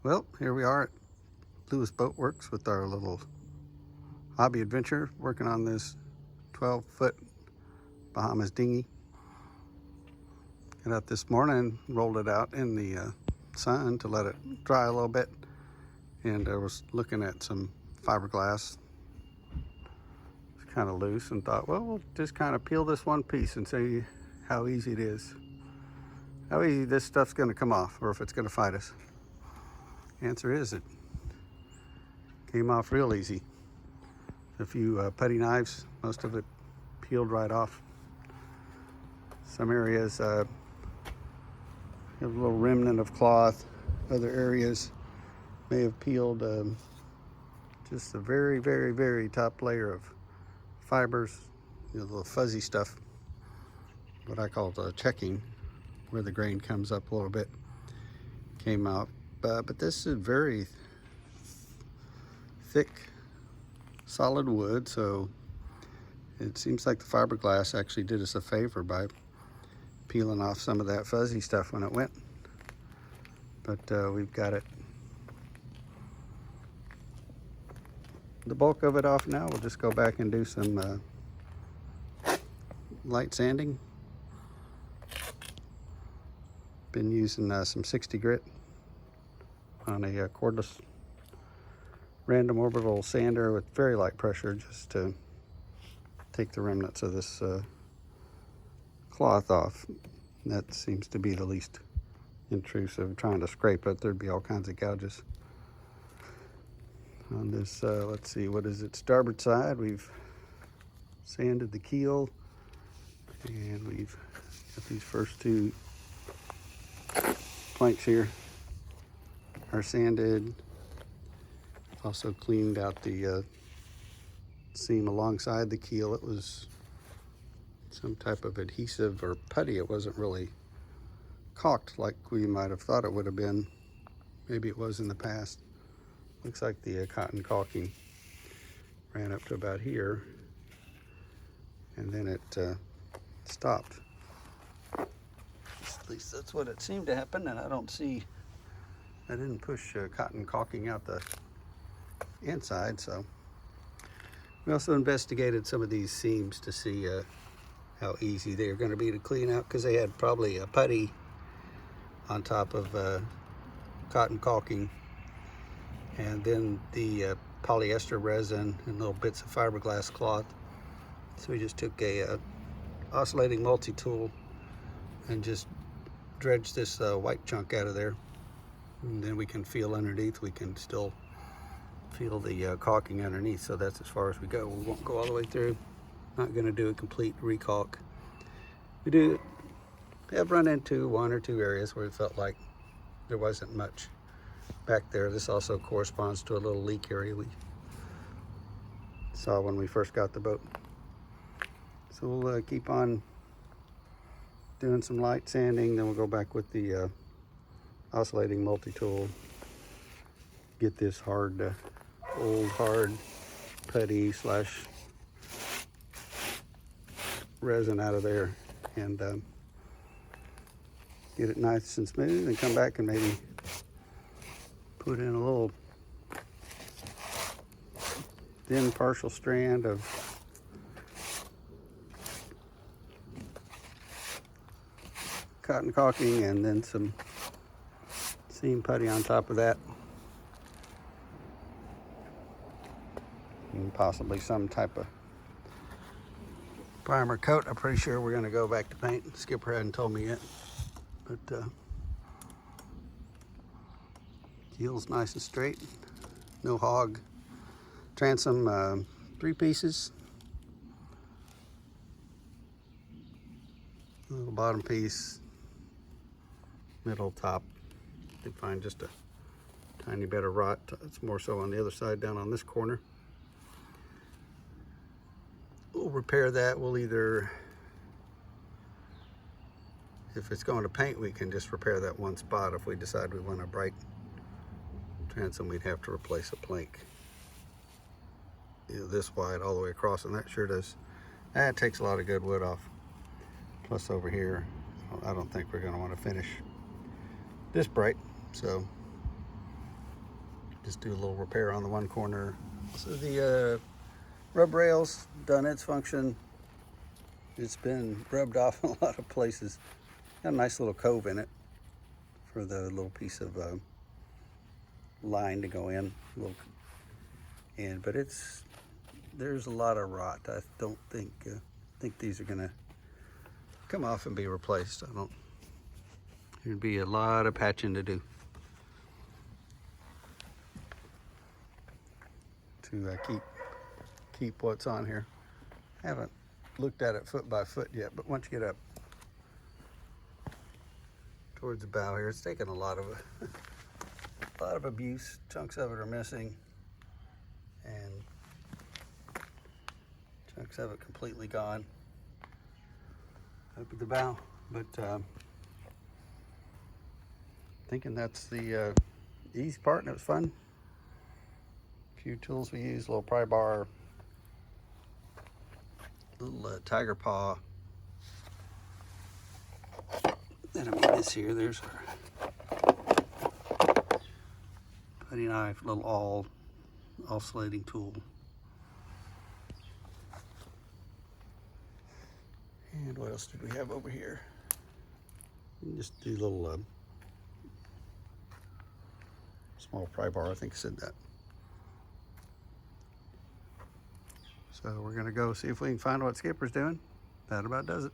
Well, here we are at Lewis Boat Works with our little hobby adventure, working on this 12-foot Bahamas dinghy. Got out this morning, rolled it out in the sun to let it dry a little bit, and I was looking at some fiberglass. It's kind of loose, and thought, well, we'll just kind of peel this one piece and see how easy it is, how easy this stuff's going to come off, or if it's going to fight us. Answer is it came off real easy. A few putty knives, most of it peeled right off. Some areas have a little remnant of cloth. Other areas may have peeled just a very, very, very top layer of fibers, the little fuzzy stuff, what I call the checking, where the grain comes up a little bit, came out. But this is very thick, solid wood, so it seems like the fiberglass actually did us a favor by peeling off some of that fuzzy stuff when it went. But we've got it, the bulk of it off now. We'll just go back and do some light sanding. Been using some 60 grit on a cordless random orbital sander with very light pressure, just to take the remnants of this cloth off. That seems to be the least intrusive. Trying to scrape it, there'd be all kinds of gouges. On this, let's see, what is it, starboard side, we've sanded the keel, and we've got these first two planks here are sanded. Also cleaned out the seam alongside the keel. It was some type of adhesive or putty. It wasn't really caulked like we might have thought it would have been. Maybe it was in the past. Looks like the cotton caulking ran up to about here, and then it stopped. At least that's what it seemed to happen, and I didn't push cotton caulking out the inside. So we also investigated some of these seams to see how easy they're going to be to clean out, because they had probably a putty on top of cotton caulking, and then the polyester resin and little bits of fiberglass cloth. So we just took a oscillating multi-tool and just dredged this white chunk out of there, and then we can feel underneath. We can still feel the caulking underneath, so that's as far as we go. We won't go all the way through. Not going to do a complete recaulk. We have run into one or two areas where it felt like there wasn't much back there. This also corresponds to a little leak area we saw when we first got the boat. So we'll keep on doing some light sanding, then we'll go back with the oscillating multi-tool, get this old hard putty slash resin out of there, and get it nice and smooth, and come back and maybe put in a little thin partial strand of cotton caulking, and then some seam putty on top of that, and possibly some type of primer coat. I'm pretty sure we're going to go back to paint. Skipper hadn't told me yet, but keel's nice and straight, no hog. Transom 3 pieces, little bottom piece, middle, top. Did find just a tiny bit of rot. It's more so on the other side, down on this corner. We'll repair that. We'll either, if it's going to paint, we can just repair that one spot. If we decide we want a bright transom, we'd have to replace a plank, this wide all the way across, and that sure does. That takes a lot of good wood off. Plus over here, I don't think we're going to want to finish this bright, so just do a little repair on the one corner. So the rub rails done its function. It's been rubbed off in a lot of places. Got a nice little cove in it for the little piece of line to go in. But there's a lot of rot. I don't think these are gonna come off and be replaced. There'd be a lot of patching to do to keep what's on here. Haven't looked at it foot by foot yet, but once you get up towards the bow here, it's taken a lot of abuse. Chunks of it are missing, and chunks of it completely gone up at the bow. But thinking that's the easy part, and it was fun. A few tools we used, a little pry bar, little tiger paw. Then I mean this here, there's our putty knife, little oscillating tool. And what else did we have over here? Just do a little small pry bar, I think I said that. So we're gonna go see if we can find what Skipper's doing. That about does it.